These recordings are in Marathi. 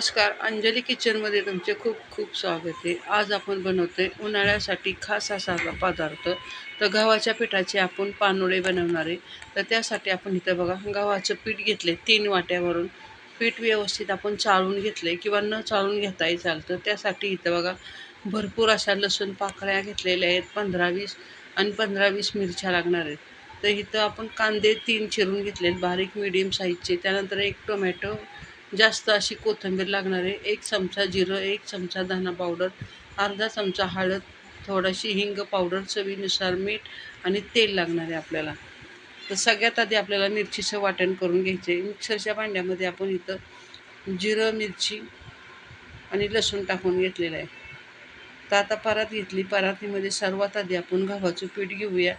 नमस्कार, अंजली किचनमध्ये तुमचे खूप खूप स्वागत आहे. आज आपण बनवतोय उन्हाळ्यासाठी खास असा पदार्थ. तर गव्हाच्या पिठाचे आपण पानोळे बनवणार आहे. तर त्यासाठी आपण इथं बघा गव्हाचं पीठ घेतले 3 वाट्यावरून. पीठ व्यवस्थित आपण चाळून घेतले किंवा न चाळून घेताही चालतं. त्यासाठी इथं बघा भरपूर अशा लसूण पाकळ्या घेतलेल्या आहेत 15-20 आणि 15-20 मिरच्या लागणार आहेत. तर इथं आपण कांदे 3 चिरून घेतले बारीक मीडियम साईजचे. त्यानंतर 1 टोमॅटो, जास्त अशी कोथिंबीर लागणार आहे, 1 चमचा जिरं, 1 चमचा धना पावडर, अर्धा चमचा हळद, थोडीशी हिंग पावडर, चवीनुसार मीठ आणि तेल लागणार आहे आपल्याला. तर सगळ्यात आधी आपल्याला मिरचीचं वाटण करून घ्यायचं आहे. मिक्सरच्या भांड्यामध्ये आपण इथं जिरं, मिरची आणि लसूण टाकून घेतलेलं आहे. तर आता परात घेतली. परातीमध्ये सर्वात आधी आपण गव्हाचं पीठ घेऊया.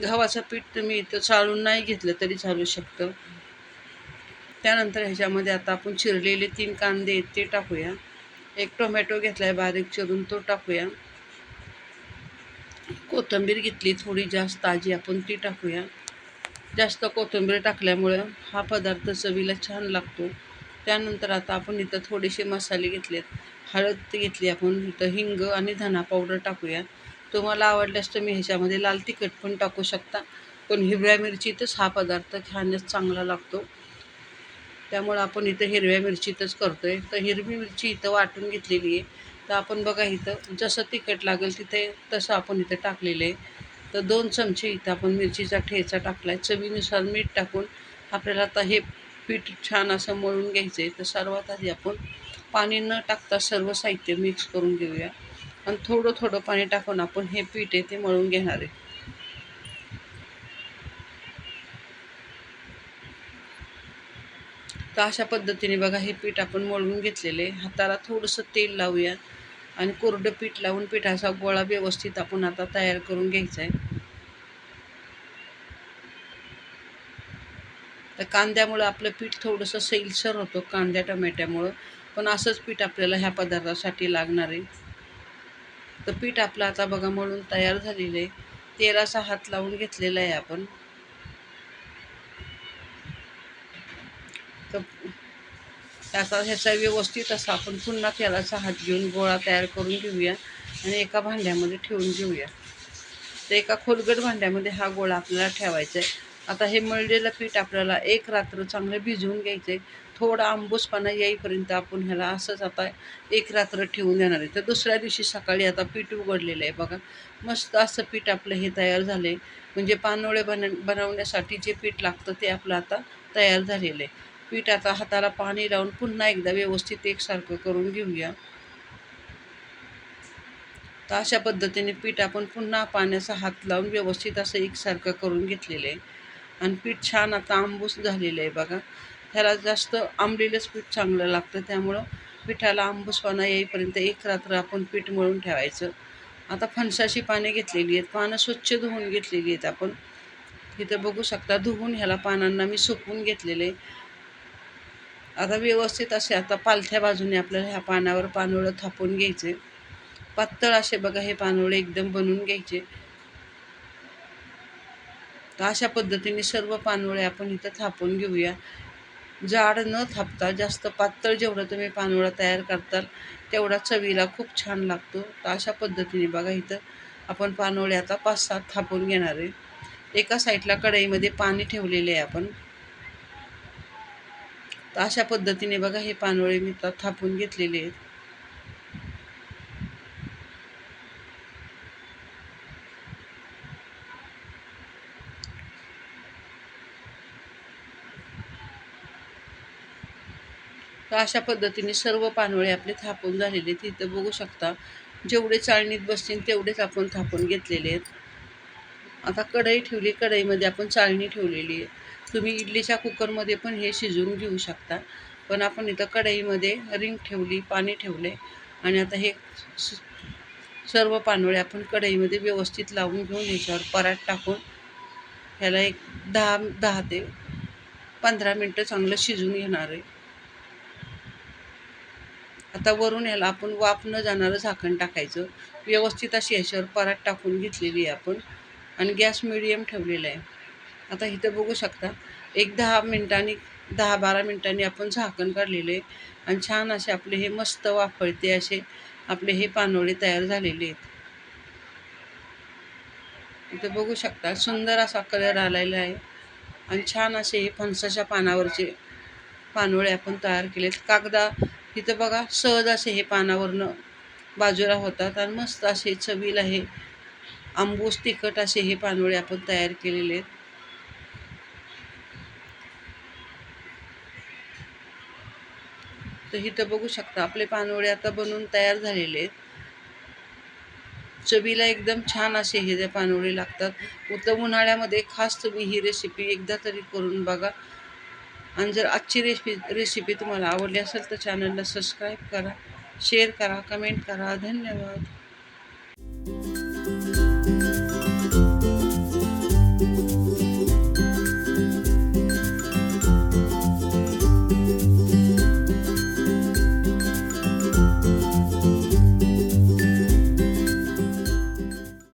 गव्हाचं पीठ तुम्ही इथं चाळून नाही घेतलं तरी चालू शकतं. त्यानंतर ह्याच्यामध्ये आता आपण चिरलेले 3 कांदे आहेत ते टाकूया. 1 टोमॅटो घेतलाय बारीक चिरून तो टाकूया. कोथिंबीर घेतली थोडी जास्त ताजी आपण ती टाकूया. जास्त कोथिंबीर टाकल्यामुळं हा पदार्थ चवीला छान लागतो. त्यानंतर आता आपण इथं थोडेसे मसाले घेतलेत. हळद घेतली आपण, इथं हिंग आणि धना पावडर टाकूया. तुम्हाला आवडल्यास तुम्ही ह्याच्यामध्ये लाल तिखट पण टाकू शकता, पण हिरव्या मिरचीतच हा पदार्थ खाण्यास चांगला लागतो. त्यामुळं आपण इथं हिरव्या मिरचीतच करतोय. तर हिरवी मिरची इथं वाटून घेतलेली आहे. तर आपण बघा इथं जसं तिखट लागेल तिथे तसं आपण इथं टाकलेलं आहे. तर 2 चमचे इथं आपण मिरचीचा ठेचा टाकला आहे. चवीनुसार मीठ टाकून आपल्याला आता हे पीठ छान असं मळून घ्यायचं आहे. तर सर्वात आधी आपण पाणी न टाकता सर्व साहित्य मिक्स करून घेऊया आणि थोडं थोडं पाणी टाकून आपण हे पीठ आहे ते मळून घेणार आहे. तर अशा पद्धतीने बघा हे पीठ आपण मळून घेतलेले. हाताला थोडंसं तेल लावूया आणि कोरडं पीठ लावून पिठाचा गोळा व्यवस्थित आपण आता तयार करून घ्यायचा आहे. तर कांद्यामुळं आपलं पीठ थोडंसं सैलसर होतं कांद्या टोमॅट्यामुळं, पण असंच पीठ आपल्याला ह्या पदार्थासाठी लागणार आहे. तर पीठ आपलं आता बघा मळून तयार झालेलं आहे. तेलाचा हात लावून घेतलेला आहे आपण. तर आता ह्याचा व्यवस्थित असा आपण पुन्हा तेलाचा हात घेऊन गोळा तयार करून घेऊया आणि एका भांड्यामध्ये ठेवून घेऊया. तर एका खोलगट भांड्यामध्ये हा गोळा आपल्याला ठेवायचा आहे. आता हे मळलेलं पीठ आपल्याला 1 रात्र चांगलं भिजवून घ्यायचं आहे. थोडा आंबूसपणा येईपर्यंत आपण ह्याला असंच आता 1 रात्र ठेवून देणार आहे. तर दुसऱ्या दिवशी सकाळी आता पीठ उघडलेलं आहे बघा. मस्त असं पीठ आपलं हे तयार झालं आहे. म्हणजे पानोळे बनवण्यासाठी जे पीठ लागतं ते आपलं आता तयार झालेलं आहे. पीठ आता हाताला पाणी लावून पुन्हा एकदा व्यवस्थित एकसारखं करून घेऊया. तर अशा पद्धतीने पीठ आपण पुन्हा पाण्याचा हात लावून व्यवस्थित असं एकसारखं करून घेतलेलं आहे आणि पीठ छान आता आंबूस झालेलं आहे बघा. ह्याला जास्त आंबलेलंच पीठ चांगलं लागतं, त्यामुळं पिठाला आंबूसपणा येईपर्यंत 1 रात्र आपण पीठ मळून ठेवायचं. आता फणसाची पाने घेतलेली आहेत, पानं स्वच्छ धुवून घेतलेली आहेत आपण. इथं बघू शकता धुवून ह्याला पानांना मी सुकवून घेतलेले. आता व्यवस्थित असे आता पालथ्या बाजूने आपल्याला ह्या पानावर पानोळं थापून घ्यायचे. पातळ असे बघा हे पानोळे एकदम बनवून घ्यायचे. तर अशा पद्धतीने सर्व पानोळे आपण इथं थापून घेऊया. जाड न थापता जास्त पातळ जेवढं तुम्ही पानोळा तयार करताल तेवढा चवीला खूप छान लागतो. तर अशा पद्धतीने बघा इथं आपण पानोळे आता 5-7 थापून घेणार आहे. एका साईडला कढईमध्ये पाणी ठेवलेले आहे आपण. तर अशा पद्धतीने बघा हे पानोळे मी थापून घेतलेले आहेत. तर अशा पद्धतीने सर्व पानोळे आपले थापून झालेले तिथं बघू शकता. जेवढे चाळणीत बसतील तेवढेच आपण थापून घेतलेले आहेत. आता कढई ठेवली, कढईमध्ये आपण चाळणी ठेवलेली आहे. तुम्ही इडलीच्या कुकरमध्ये पण हे शिजवून घेऊ शकता, पण आपण इथं कढईमध्ये रिंग ठेवली, पाणी ठेवले आणि आता हे सर्व पानोळे आपण कढईमध्ये व्यवस्थित लावून घेऊन ह्याच्यावर परात टाकून ह्याला एक 10 ते 15 मिनटं चांगलं शिजवून घेणार आहे. आता वरून ह्याला आपण वाफ न जाणारं झाकण टाकायचं. व्यवस्थित अशी ह्याच्यावर परात टाकून घेतलेली आहे आपण आणि गॅस मिडियम ठेवलेला आहे. आता इथं बघू शकता एक 10 मिनिटांनी 10-12 मिनिटांनी आपण झाकण काढलेलं आहे. आणि छान असे आपले हे मस्त वाफळते असे आपले हे पानोळे तयार झालेले आहेत. इथे बघू शकता सुंदर असा कलर आलेला आहे आणि छान असे हे फणसाच्या पानावरचे पानोळे आपण तयार केलेत. कागदा तिथं बघा सहज असे हे पानावरनं बाजूला होतात आणि मस्त असे चवीला हे आंबूस तिखट असे हे पानोळे आपण तयार केलेले आहेत. तर इथं बघू शकता आपले पानोळे आता बनवून तयार झालेले आहेत. चवीला एकदम छान असे हे जे पानोळे लागतात. उन्हाळ्यामध्ये खास तुम्ही ही रेसिपी एकदा तरी करून बघा. आणि जर आजची रेसिपी तुम्हाला आवडली असेल तर चॅनलला सबस्क्राईब करा, शेअर करा, कमेंट करा. धन्यवाद.